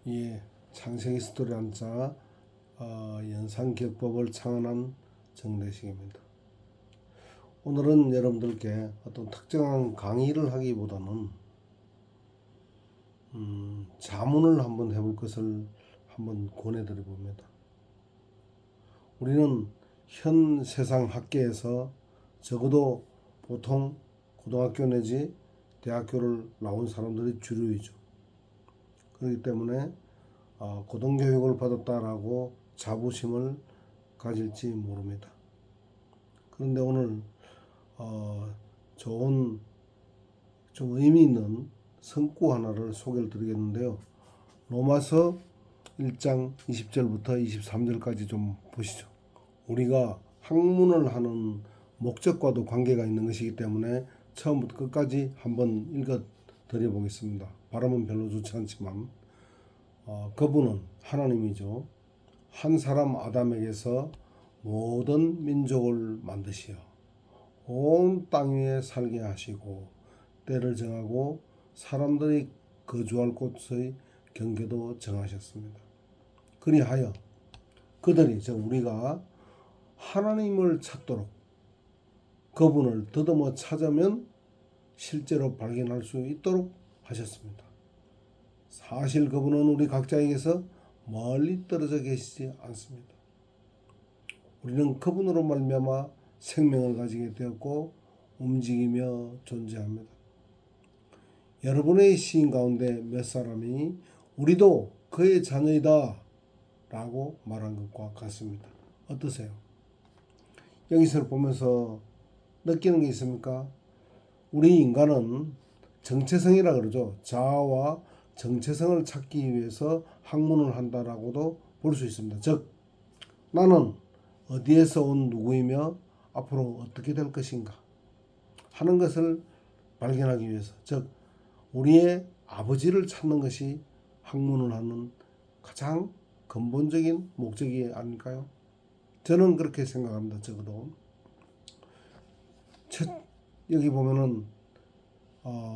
예, 창세기 스토리 한자 연상기억법을 창안한 정대식입니다. 오늘은 여러분들께 어떤 특정한 강의를 하기보다는 자문을 한번 해볼 것을 한번 권해드려 봅니다. 우리는 현 세상 학계에서 적어도 보통 고등학교 내지 대학교를 나온 사람들이 주류이죠. 그렇기 때문에 고등교육을 받았다라고 자부심을 가질지 모릅니다. 그런데 오늘 좋은 좀 의미 있는 성구 하나를 소개를 드리겠는데요. 로마서 1장 20절부터 23절까지 좀 보시죠. 우리가 학문을 하는 목적과도 관계가 있는 것이기 때문에 처음부터 끝까지 한번 읽어 드려보겠습니다. 발음은 별로 좋지 않지만 그분은 하나님이죠. 한 사람 아담에게서 모든 민족을 만드시어 온 땅 위에 살게 하시고 때를 정하고 사람들이 거주할 곳의 경계도 정하셨습니다. 그리하여 그들이 즉 우리가 하나님을 찾도록 그분을 더듬어 찾으면 실제로 발견할 수 있도록 하셨습니다. 사실 그분은 우리 각자에게서 멀리 떨어져 계시지 않습니다. 우리는 그분으로 말미암아 생명을 가지게 되었고 움직이며 존재합니다. 여러분의 시인 가운데 몇 사람이 우리도 그의 자녀이다 라고 말한 것과 같습니다. 어떠세요? 여기서 보면서 느끼는 게 있습니까? 우리 인간은 정체성이라 그러죠. 자아와 정체성을 찾기 위해서 학문을 한다라고도 볼 수 있습니다. 즉 나는 어디에서 온 누구이며 앞으로 어떻게 될 것인가 하는 것을 발견하기 위해서, 즉 우리의 아버지를 찾는 것이 학문을 하는 가장 근본적인 목적이 아닐까요? 저는 그렇게 생각합니다. 적어도 여기 보면은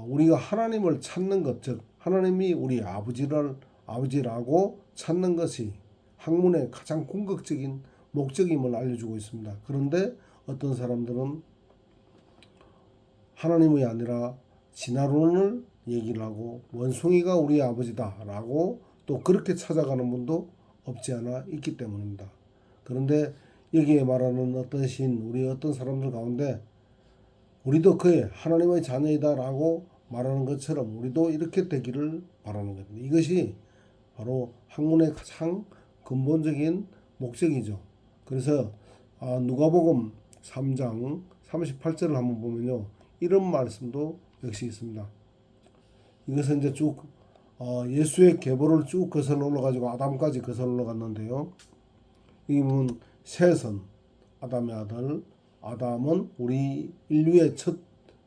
우리가 하나님을 찾는 것, 즉 하나님이 우리 아버지라고 찾는 것이 학문의 가장 궁극적인 목적임을 알려주고 있습니다. 그런데 어떤 사람들은 하나님이 아니라 진화론을 얘기를 하고 원숭이가 우리 아버지다라고 또 그렇게 찾아가는 분도 없지 않아 있기 때문입니다. 그런데 여기에 말하는 어떤 신, 우리 어떤 사람들 가운데 우리도 그의 하나님의 자녀이다라고 말하는 것처럼 우리도 이렇게 되기를 바라는 겁니다. 이것이 바로 학문의 가장 근본적인 목적이죠. 그래서 누가복음 3장 38절을 한번 보면요, 이런 말씀도 역시 있습니다. 이것은 이제 쭉 예수의 계보를 쭉 거슬러 올라가지고 아담까지 거슬러 올라갔는데요. 이 보면 셋은 아담의 아들, 아담은 우리 인류의 첫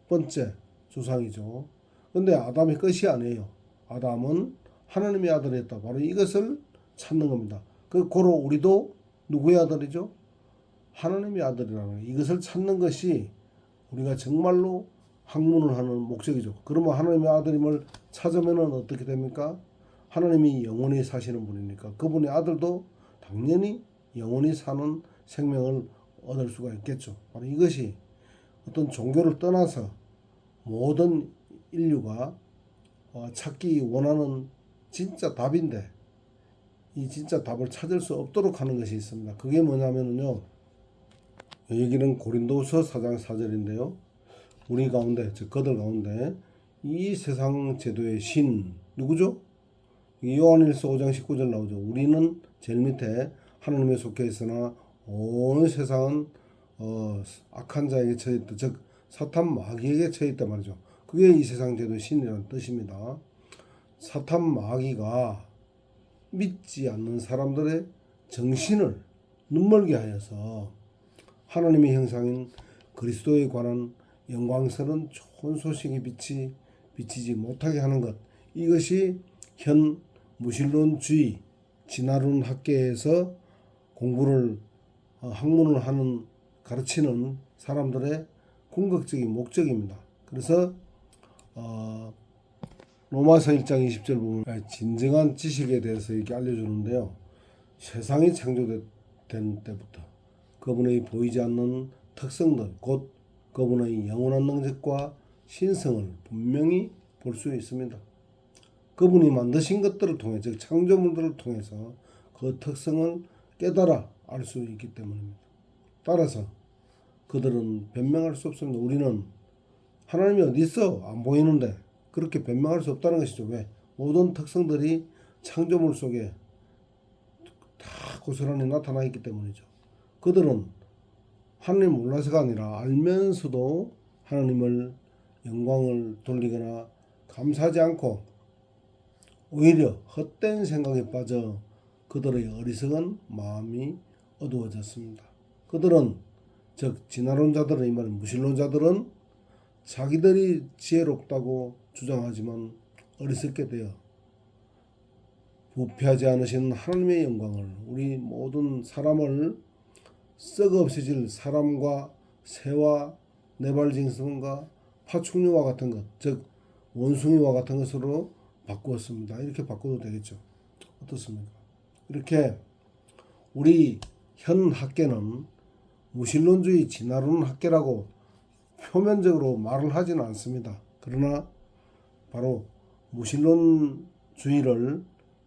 번째 조상이죠. 그런데 아담이 끝이 아니에요. 아담은 하나님의 아들이었다. 바로 이것을 찾는 겁니다. 고로 우리도 누구의 아들이죠? 하나님의 아들이라는 거예요. 이것을 찾는 것이 우리가 정말로 학문을 하는 목적이죠. 그러면 하나님의 아들임을 찾으면 어떻게 됩니까? 하나님이 영원히 사시는 분이니까 그분의 아들도 당연히 영원히 사는 생명을 얻을 수가 있겠죠. 바로 이것이 어떤 종교를 떠나서 모든 인류가 찾기 원하는 진짜 답인데 이 진짜 답을 찾을 수 없도록 하는 것이 있습니다. 그게 뭐냐면요, 여기는 고린도후서 4장 4절인데요. 우리 가운데, 즉 그들 가운데 이 세상 제도의 신 누구죠? 요한일서 5장 19절 나오죠. 우리는 제일 밑에 하나님에 속해 있으나 온 세상은 악한 자에게 처해있다. 즉 사탄 마귀에게 처해있다 말이죠. 그게 이 세상 제도의 신이라는 뜻입니다. 사탄 마귀가 믿지 않는 사람들의 정신을 눈멀게 하여서 하나님의 형상인 그리스도에 관한 영광스러운 좋은 소식의 빛이 비치지 못하게 하는 것, 이것이 현 무신론주의 진화론 학계에서 공부를 학문을 하는 가르치는 사람들의 궁극적인 목적입니다. 그래서 로마서 1장 20절 보면 진정한 지식에 대해서 이렇게 알려주는데요. 세상이 창조된 때부터 그분의 보이지 않는 특성들, 곧 그분의 영원한 능력과 신성을 분명히 볼 수 있습니다. 그분이 만드신 것들을 통해, 즉 창조물들을 통해서 그 특성을 깨달아 알 수 있기 때문입니다. 따라서 그들은 변명할 수 없습니다. 우리는 하나님이 어디 있어? 안 보이는데 그렇게 변명할 수 없다는 것이죠. 왜? 모든 특성들이 창조물 속에 다 고스란히 나타나 있기 때문이죠. 그들은 하나님 몰라서가 아니라 알면서도 하나님을 영광을 돌리거나 감사하지 않고 오히려 헛된 생각에 빠져 그들의 어리석은 마음이 어두워졌습니다. 그들은 즉 진화론자들은, 이 말은 무신론자들은 자기들이 지혜롭다고 주장하지만 어리석게 되어 부패하지 않으신 하나님의 영광을, 우리 모든 사람을 썩어 없어질 사람과 새와 네발징성과 파충류와 같은 것, 즉 원숭이와 같은 것으로 바꾸었습니다. 이렇게 바꿔도 되겠죠. 어떻습니까? 이렇게 우리 현 학계는 무신론주의 진화론 학계라고 표면적으로 말을 하지는 않습니다. 그러나 바로 무신론주의를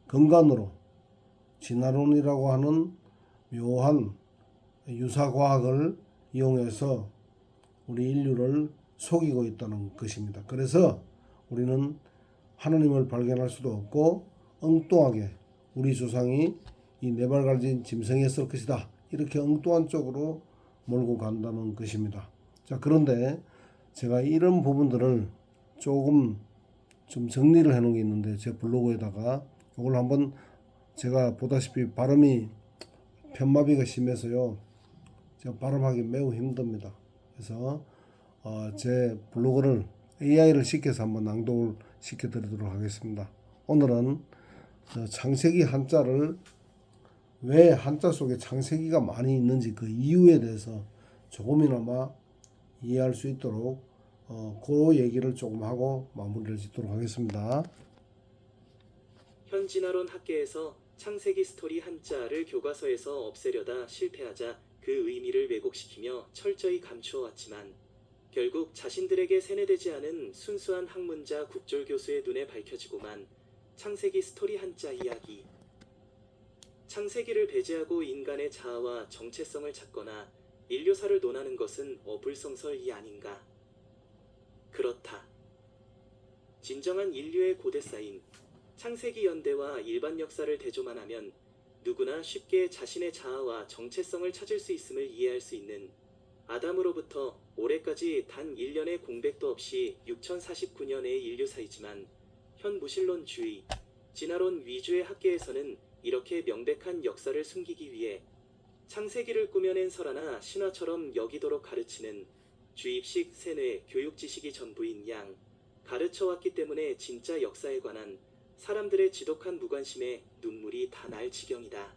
근간으로 진화론이라고 하는 묘한 유사과학을 이용해서 우리 인류를 속이고 있다는 것입니다. 그래서 우리는 하나님을 발견할 수도 없고 엉뚱하게 우리 조상이 이 네 발 가진 짐승이었을 것이다, 이렇게 엉뚱한 쪽으로 몰고 간다는 것입니다. 자, 그런데 제가 이런 부분들을 조금 좀 정리를 해놓은 게 있는데, 제 블로그에다가 이걸 한번, 제가 보다시피 발음이 편마비가 심해서요, 제가 발음하기 매우 힘듭니다. 그래서 제 블로그를 AI를 시켜서 한번 낭독을 시켜드리도록 하겠습니다. 오늘은 창세기 한자를, 왜 한자 속에 창세기가 많이 있는지 그 이유에 대해서 조금이나마 이해할 수 있도록 그 얘기를 조금 하고 마무리를 짓도록 하겠습니다. 현 진화론 학계에서 창세기 스토리 한자를 교과서에서 없애려다 실패하자 그 의미를 왜곡시키며 철저히 감추어왔지만 결국 자신들에게 세뇌되지 않은 순수한 학문자 국졸 교수의 눈에 밝혀지고만 창세기 스토리 한자 이야기. 창세기를 배제하고 인간의 자아와 정체성을 찾거나 인류사를 논하는 것은 어불성설이 아닌가. 그렇다. 진정한 인류의 고대사인 창세기 연대와 일반 역사를 대조만 하면 누구나 쉽게 자신의 자아와 정체성을 찾을 수 있음을 이해할 수 있는, 아담으로부터 올해까지 단 1년의 공백도 없이 6049년의 인류사이지만 현 무신론주의, 진화론 위주의 학계에서는 이렇게 명백한 역사를 숨기기 위해 창세기를 꾸며낸 설화나 신화처럼 여기도록 가르치는 주입식 세뇌 교육 지식이 전부인 양 가르쳐왔기 때문에 진짜 역사에 관한 사람들의 지독한 무관심에 눈물이 다 날 지경이다.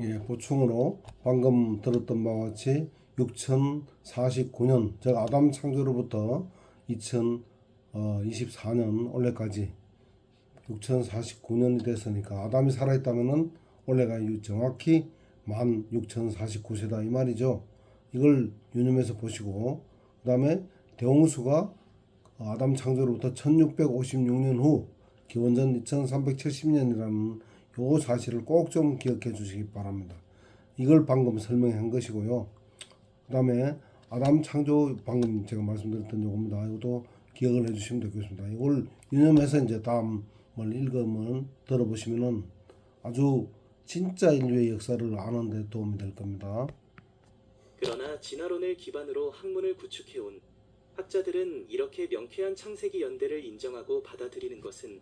예, 보충으로 방금 들었던 바와 같이 6049년, 즉 아담 창조로부터 2024년 올해까지 6049년이 됐으니까 아담이 살아있다면은 올해가 정확히 만 6049세다 이 말이죠. 이걸 유념해서 보시고, 그 다음에 대홍수가 아담 창조로부터 1656년 후 기원전 2370년이라는 요 사실을 꼭 좀 기억해 주시기 바랍니다. 이걸 방금 설명한 것이고요. 그 다음에 아담 창조, 방금 제가 말씀드렸던 요겁니다. 이것도 기억을 해 주시면 되겠습니다. 이걸 유념해서 이제 다음을 읽으면, 들어보시면은 아주 진짜 인류의 역사를 아는 데 도움이 될 겁니다. 그러나 진화론을 기반으로 학문을 구축해온 학자들은 이렇게 명쾌한 창세기 연대를 인정하고 받아들이는 것은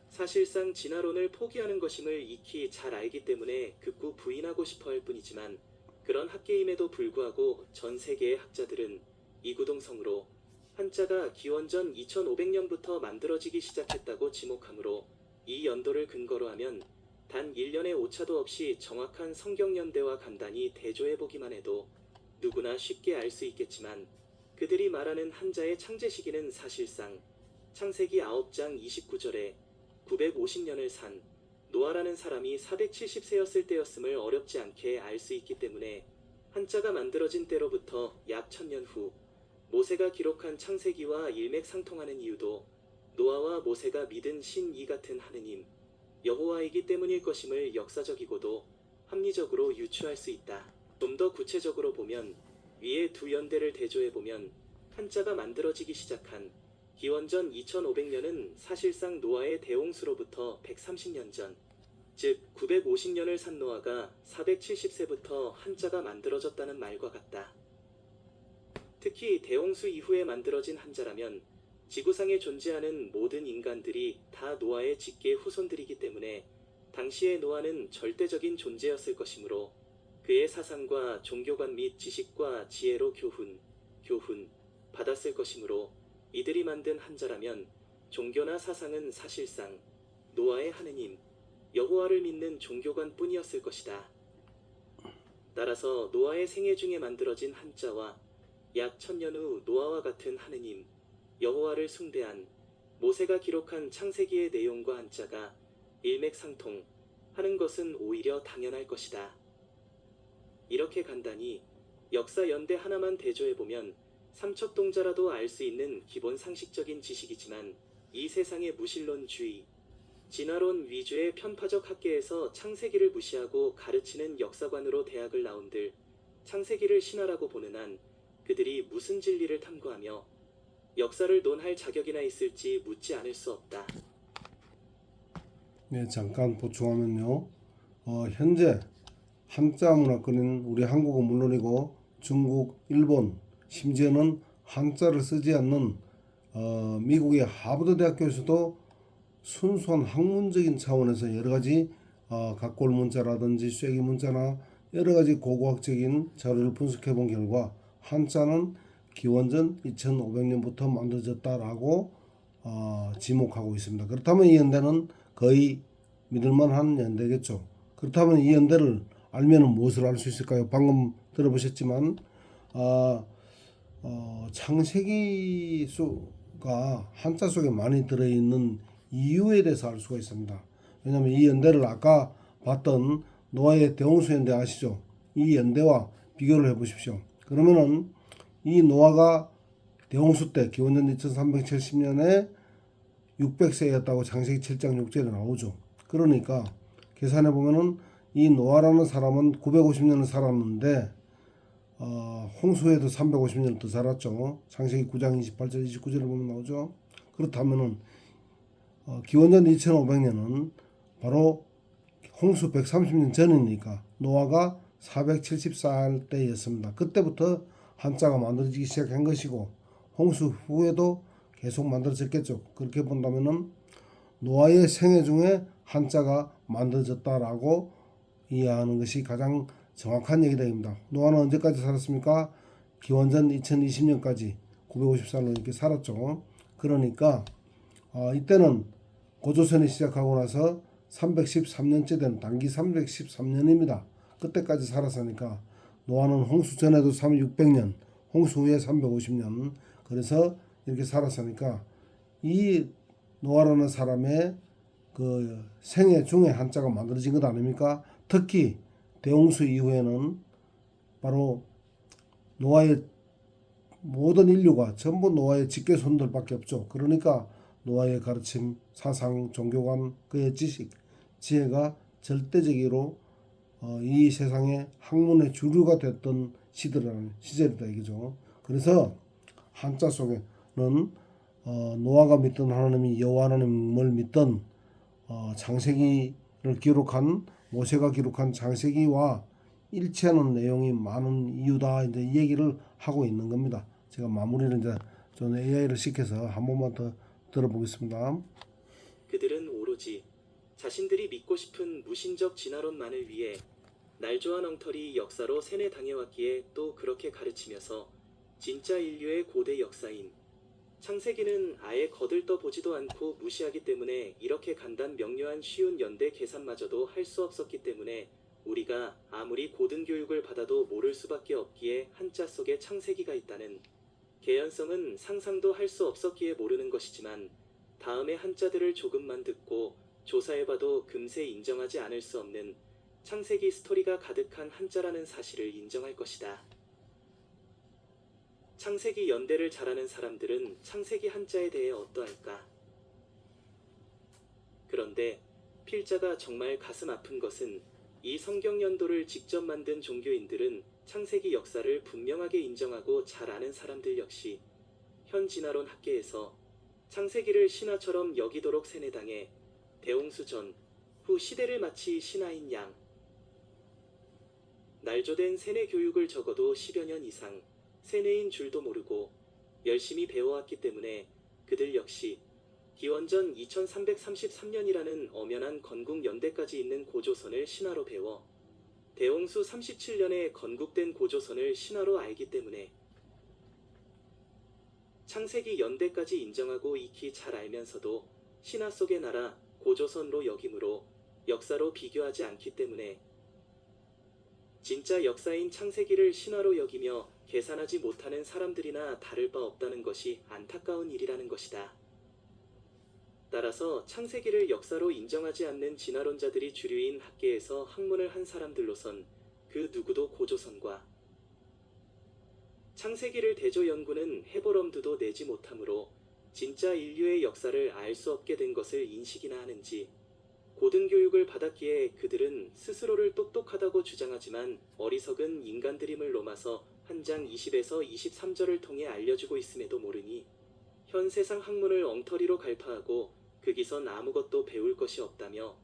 사실상 진화론을 포기하는 것임을 익히 잘 알기 때문에 극구 부인하고 싶어 할 뿐이지만, 그런 학계임에도 불구하고 전 세계의 학자들은 이구동성으로 한자가 기원전 2500년부터 만들어지기 시작했다고 지목하므로 이 연도를 근거로 하면 단 1년의 오차도 없이 정확한 성경 연대와 간단히 대조해보기만 해도 누구나 쉽게 알 수 있겠지만, 그들이 말하는 한자의 창제 시기는 사실상 창세기 9장 29절에 950년을 산 노아라는 사람이 470세였을 때였음을 어렵지 않게 알 수 있기 때문에 한자가 만들어진 때로부터 약 1000년 후 모세가 기록한 창세기와 일맥상통하는 이유도 노아와 모세가 믿은 신이 같은 하느님 여호와이기 때문일 것임을 역사적이고도 합리적으로 유추할 수 있다. 좀 더 구체적으로 보면 위의 두 연대를 대조해보면 한자가 만들어지기 시작한 기원전 2500년은 사실상 노아의 대홍수로부터 130년 전, 즉 950년을 산 노아가 470세부터 한자가 만들어졌다는 말과 같다. 특히 대홍수 이후에 만들어진 한자라면 지구상에 존재하는 모든 인간들이 다 노아의 직계 후손들이기 때문에 당시의 노아는 절대적인 존재였을 것이므로 그의 사상과 종교관 및 지식과 지혜로 교훈 받았을 것이므로 이들이 만든 한자라면 종교나 사상은 사실상 노아의 하느님 여호와를 믿는 종교관 뿐이었을 것이다. 따라서 노아의 생애 중에 만들어진 한자와 약 1000년 후 노아와 같은 하느님 여호와를 숭배한 모세가 기록한 창세기의 내용과 한자가 일맥상통하는 것은 오히려 당연할 것이다. 이렇게 간단히 역사 연대 하나만 대조해보면 삼척동자라도 알 수 있는 기본 상식적인 지식이지만 이 세상의 무신론주의, 진화론 위주의 편파적 학계에서 창세기를 무시하고 가르치는 역사관으로 대학을 나온들 창세기를 신화라고 보는 한 그들이 무슨 진리를 탐구하며 역사를 논할 자격이나 있을지 묻지 않을 수 없다. 네, 잠깐 보충하면요. 현재 한자 문화권인 우리 한국은 물론이고 중국, 일본, 심지어는 한자를 쓰지 않는 미국의 하버드 대학교에서도 순수한 학문적인 차원에서 여러 가지 각골 문자라든지 쐐기 문자나 여러 가지 고고학적인 자료를 분석해 본 결과 한자는 기원전 2500년부터 만들어졌다라고 지목하고 있습니다. 그렇다면 이 연대는 거의 믿을만한 연대겠죠. 그렇다면 이 연대를 알면 무엇을 알 수 있을까요? 방금 들어보셨지만 창세기 수가 한자 속에 많이 들어있는 이유에 대해서 알 수가 있습니다. 왜냐하면 이 연대를 아까 봤던 노아의 대홍수 연대 아시죠? 이 연대와 비교를 해보십시오. 그러면은 이 노아가 대홍수 때 기원전 2370년에 600세였다고 창세기 7장 6절에 나오죠. 그러니까 계산해 보면은 이 노아라는 사람은 950년을 살았는데 홍수에도 350년을 더 살았죠. 창세기 9장 28절 29절을 보면 나오죠. 그렇다면은 기원전 2500년은 바로 홍수 130년 전이니까 노아가 474살 때였습니다. 그때부터 한자가 만들어지기 시작한 것이고 홍수 후에도 계속 만들어졌겠죠. 그렇게 본다면은 노아의 생애 중에 한자가 만들어졌다라고 이해하는 것이 가장 정확한 얘기다 입니다. 노아는 언제까지 살았습니까? 기원전 2020년까지 950살로 이렇게 살았죠. 그러니까 이때는 고조선이 시작하고 나서 313년째 된 단기 313년입니다. 그때까지 살았으니까 노아는 홍수 전에도 600년, 홍수 후에 350년 그래서 이렇게 살았으니까 이 노아라는 사람의 그 생애 중에 한자가 만들어진 것 아닙니까? 특히 대홍수 이후에는 바로 노아의 모든 인류가 전부 노아의 직계손들밖에 없죠. 그러니까 노아의 가르침, 사상, 종교관, 그의 지식, 지혜가 절대적으로 이 세상의 학문의 주류가 됐던 시절이다 이거죠. 그래서 한자 속에는 노아가 믿던 하나님이 여호와 하나님을 믿던 창세기를 기록한 모세가 기록한 창세기와 일치하는 내용이 많은 이유다 이제 이 얘기를 하고 있는 겁니다. 제가 마무리를 이제 저는 AI를 시켜서 한 번만 더 들어보겠습니다. 그들은 오로지 자신들이 믿고 싶은 무신적 진화론만을 위해 날조한 엉터리 역사로 세뇌당해왔기에 또 그렇게 가르치면서 진짜 인류의 고대 역사인 창세기는 아예 거들떠 보지도 않고 무시하기 때문에 이렇게 간단 명료한 쉬운 연대 계산마저도 할 수 없었기 때문에 우리가 아무리 고등교육을 받아도 모를 수밖에 없기에 한자 속에 창세기가 있다는 개연성은 상상도 할 수 없었기에 모르는 것이지만 다음에 한자들을 조금만 듣고 조사해봐도 금세 인정하지 않을 수 없는 창세기 스토리가 가득한 한자라는 사실을 인정할 것이다. 창세기 연대를 잘 아는 사람들은 창세기 한자에 대해 어떠할까? 그런데 필자가 정말 가슴 아픈 것은 이 성경 연도를 직접 만든 종교인들은 창세기 역사를 분명하게 인정하고 잘 아는 사람들 역시 현 진화론 학계에서 창세기를 신화처럼 여기도록 세뇌당해 대홍수 전, 후 시대를 마치 신화인 양 날조된 세뇌 교육을 적어도 10여 년 이상 세뇌인 줄도 모르고 열심히 배워왔기 때문에 그들 역시 기원전 2333년이라는 엄연한 건국 연대까지 있는 고조선을 신화로 배워 대홍수 37년에 건국된 고조선을 신화로 알기 때문에 창세기 연대까지 인정하고 익히 잘 알면서도 신화 속의 나라 고조선로 여김으로 역사로 비교하지 않기 때문에 진짜 역사인 창세기를 신화로 여기며 계산하지 못하는 사람들이나 다를 바 없다는 것이 안타까운 일이라는 것이다. 따라서 창세기를 역사로 인정하지 않는 진화론자들이 주류인 학계에서 학문을 한 사람들로선 그 누구도 고조선과 창세기를 대조 연구는 해볼 엄두도 내지 못하므로 진짜 인류의 역사를 알 수 없게 된 것을 인식이나 하는지 고등교육을 받았기에 그들은 스스로를 똑똑하다고 주장하지만 어리석은 인간들임을 넘어서 한 장 20에서 23절을 통해 알려주고 있음에도 모르니 현 세상 학문을 엉터리로 갈파하고 거기선 아무것도 배울 것이 없다며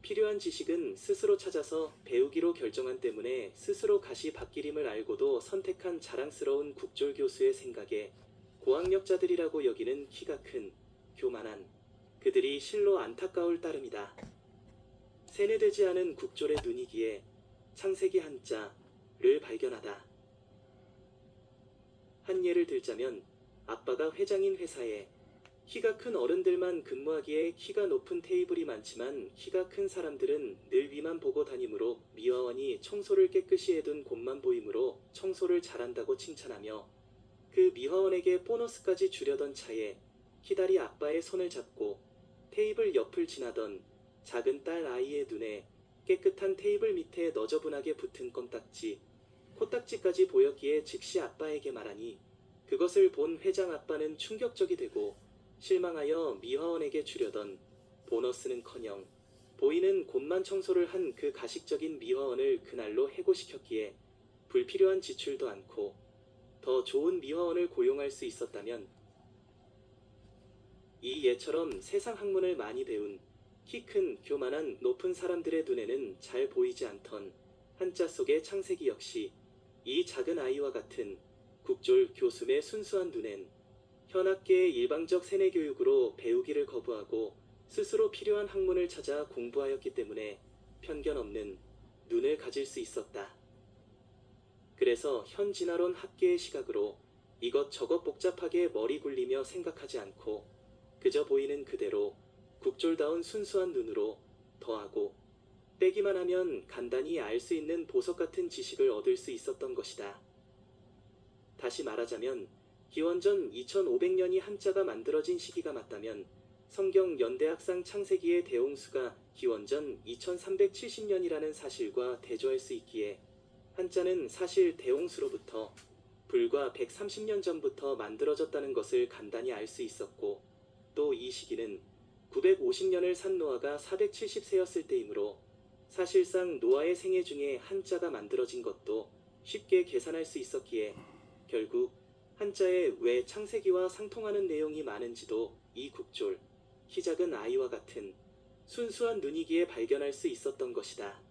필요한 지식은 스스로 찾아서 배우기로 결정한 때문에 스스로 가시 밭길임을 알고도 선택한 자랑스러운 국졸 교수의 생각에 고학력자들이라고 여기는 키가 큰, 교만한 그들이 실로 안타까울 따름이다. 세뇌되지 않은 국졸의 눈이기에 창세기 한자를 발견하다. 한 예를 들자면 아빠가 회장인 회사에 키가 큰 어른들만 근무하기에 키가 높은 테이블이 많지만 키가 큰 사람들은 늘 위만 보고 다니므로 미화원이 청소를 깨끗이 해둔 곳만 보이므로 청소를 잘한다고 칭찬하며 그 미화원에게 보너스까지 주려던 차에 키다리 아빠의 손을 잡고 테이블 옆을 지나던 작은 딸 아이의 눈에 깨끗한 테이블 밑에 너저분하게 붙은 껌딱지, 코딱지까지 보였기에 즉시 아빠에게 말하니 그것을 본 회장 아빠는 충격적이 되고 실망하여 미화원에게 주려던 보너스는커녕 보이는 곳만 청소를 한 그 가식적인 미화원을 그날로 해고시켰기에 불필요한 지출도 않고 더 좋은 미화원을 고용할 수 있었다면 이 예처럼 세상 학문을 많이 배운 키 큰 교만한 높은 사람들의 눈에는 잘 보이지 않던 한자 속의 창세기 역시 이 작은 아이와 같은 국졸 교수의 순수한 눈엔 현학계의 일방적 세뇌 교육으로 배우기를 거부하고 스스로 필요한 학문을 찾아 공부하였기 때문에 편견 없는 눈을 가질 수 있었다. 그래서 현 진화론 학계의 시각으로 이것저것 복잡하게 머리 굴리며 생각하지 않고 그저 보이는 그대로 국졸다운 순수한 눈으로 더하고 빼기만 하면 간단히 알 수 있는 보석 같은 지식을 얻을 수 있었던 것이다. 다시 말하자면 기원전 2500년이 한자가 만들어진 시기가 맞다면 성경 연대학상 창세기의 대홍수가 기원전 2370년이라는 사실과 대조할 수 있기에 한자는 사실 대홍수로부터 불과 130년 전부터 만들어졌다는 것을 간단히 알 수 있었고 또 이 시기는 950년을 산 노아가 470세였을 때이므로 사실상 노아의 생애 중에 한자가 만들어진 것도 쉽게 계산할 수 있었기에 결국 한자에 왜 창세기와 상통하는 내용이 많은지도 이 국졸, 키 작은 아이와 같은 순수한 눈이기에 발견할 수 있었던 것이다.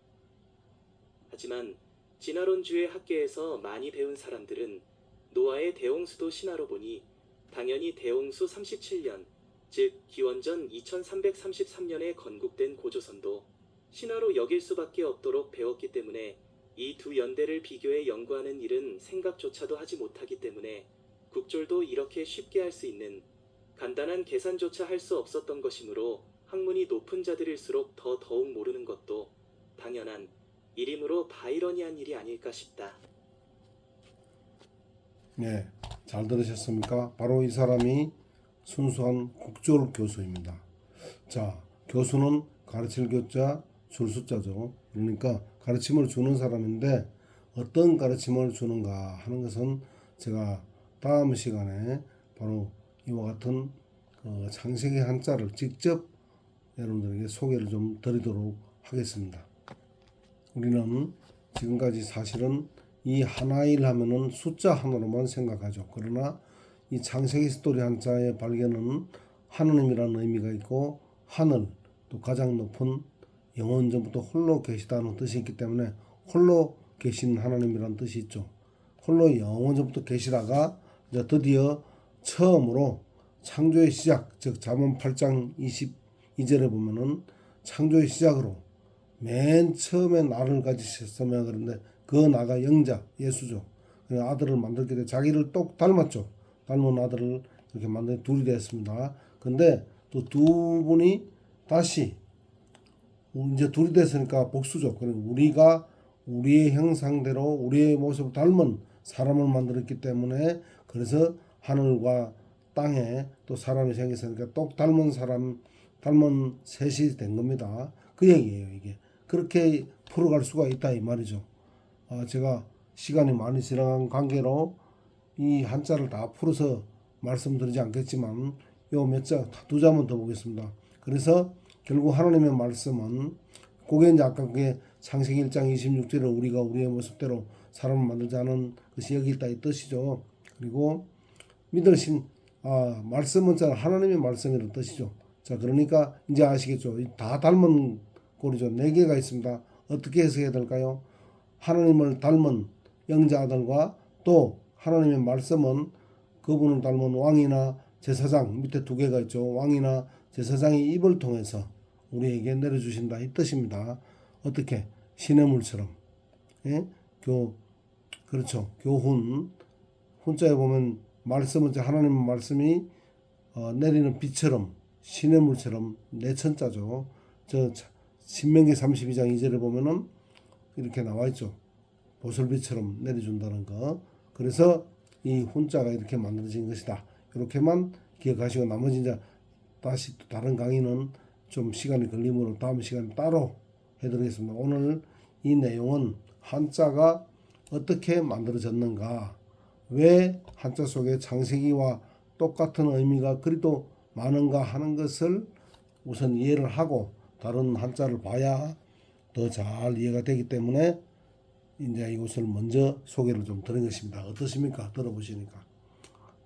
하지만 진화론주의 학계에서 많이 배운 사람들은 노아의 대홍수도 신화로 보니 당연히 대홍수 37년, 즉 기원전 2333년에 건국된 고조선도 신화로 여길 수밖에 없도록 배웠기 때문에 이 두 연대를 비교해 연구하는 일은 생각조차도 하지 못하기 때문에 국졸도 이렇게 쉽게 할 수 있는 간단한 계산조차 할 수 없었던 것이므로 학문이 높은 자들일수록 더욱 모르는 것도 당연한 일이므로 바이러니한 일이 아닐까 싶다. 네, 잘 들으셨습니까? 바로 이 사람이 순수한 국졸 교수입니다. 자, 교수는 가르칠 교자, 줄 숫자죠. 그러니까 가르침을 주는 사람인데 어떤 가르침을 주는가 하는 것은 제가 다음 시간에 바로 이와 같은 창세기 한자를 직접 여러분들에게 소개를 좀 드리도록 하겠습니다. 우리는 지금까지 사실은 이 하나일 하면은 숫자 하나로만 생각하죠. 그러나 이 창세기 스토리 한자의 발견은 하느님이라는 의미가 있고 하늘 또 가장 높은 영원 전부터 홀로 계시다는 뜻이 있기 때문에 홀로 계신 하나님이라는 뜻이 있죠. 홀로 영원 전부터 계시다가 이제 드디어 처음으로 창조의 시작, 즉 잠언 8장 22절에 보면은 창조의 시작으로 맨 처음에 나를 가지셨으며 그런데 그 나가 영자 예수죠. 그래서 아들을 만들게 돼 자기를 똑 닮았죠. 닮은 아들을 이렇게 만든 둘이 됐습니다. 근데 또 두 분이 다시 이제 둘이 됐으니까 복수죠. 그리고 우리가 우리의 형상대로 우리의 모습을 닮은 사람을 만들었기 때문에 그래서 하늘과 땅에 또 사람이 생겼으니까 똑 닮은 사람 닮은 셋이 된 겁니다. 그 얘기예요. 이게 그렇게 풀어갈 수가 있다 이 말이죠. 제가 시간이 많이 지나간 관계로 이 한자를 다 풀어서 말씀드리지 않겠지만 요 몇 자, 두 자만 더 보겠습니다. 그래서 결국 하나님의 말씀은 그게 이제 아까 그게 창세기 1장 26절에 우리가 우리의 모습대로 사람을 만들자는 것이 여기 있다 이 뜻이죠. 그리고 믿으신 말씀은 하나님의 말씀이라는 뜻이죠. 자, 그러니까 이제 아시겠죠. 다 닮은 꼴이죠. 네 개가 있습니다. 어떻게 해석해야 될까요? 하나님을 닮은 영자 아들과 또 하나님의 말씀은 그분을 닮은 왕이나 제사장 밑에 두 개가 있죠. 왕이나 제사장의 입을 통해서 우리에게 내려주신다 이 뜻입니다. 어떻게? 신의 물처럼. 예? 그렇죠. 교훈. 훈자에 보면 말씀은 하나님의 말씀이 내리는 비처럼 신의 물처럼 내천자죠. 신명기 32장 2절에 보면은 이렇게 나와 있죠. 보슬비처럼 내려준다는 거. 그래서 이 훈자가 이렇게 만들어진 것이다. 이렇게만 기억하시고 나머지 이제 다시 또 다른 강의는 좀 시간이 걸리므로 다음 시간에 따로 해드리겠습니다. 오늘 이 내용은 한자가 어떻게 만들어졌는가, 왜 한자 속에 창세기와 똑같은 의미가 그리도 많은가 하는 것을 우선 이해를 하고 다른 한자를 봐야 더 잘 이해가 되기 때문에 이제 이것을 먼저 소개를 좀 드린 것입니다. 어떠십니까? 들어보시니까.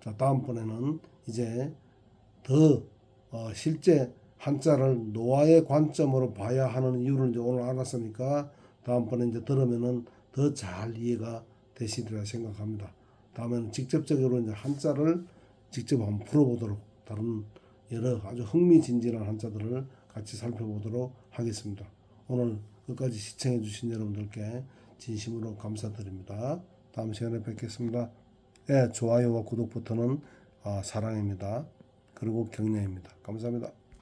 자, 다음번에는 이제 더 실제 한자를 노화의 관점으로 봐야 하는 이유를 이제 오늘 알았으니까 다음번에 이제 들으면은 더 잘 이해가 되시리라 생각합니다. 다음에는 직접적으로 이제 한자를 직접 한번 풀어보도록 다른 여러 아주 흥미진진한 한자들을 같이 살펴보도록 하겠습니다. 오늘 끝까지 시청해 주신 여러분들께 진심으로 감사드립니다. 다음 시간에 뵙겠습니다. 네, 좋아요와 구독 버튼은 사랑입니다. 그리고 격려입니다. 감사합니다.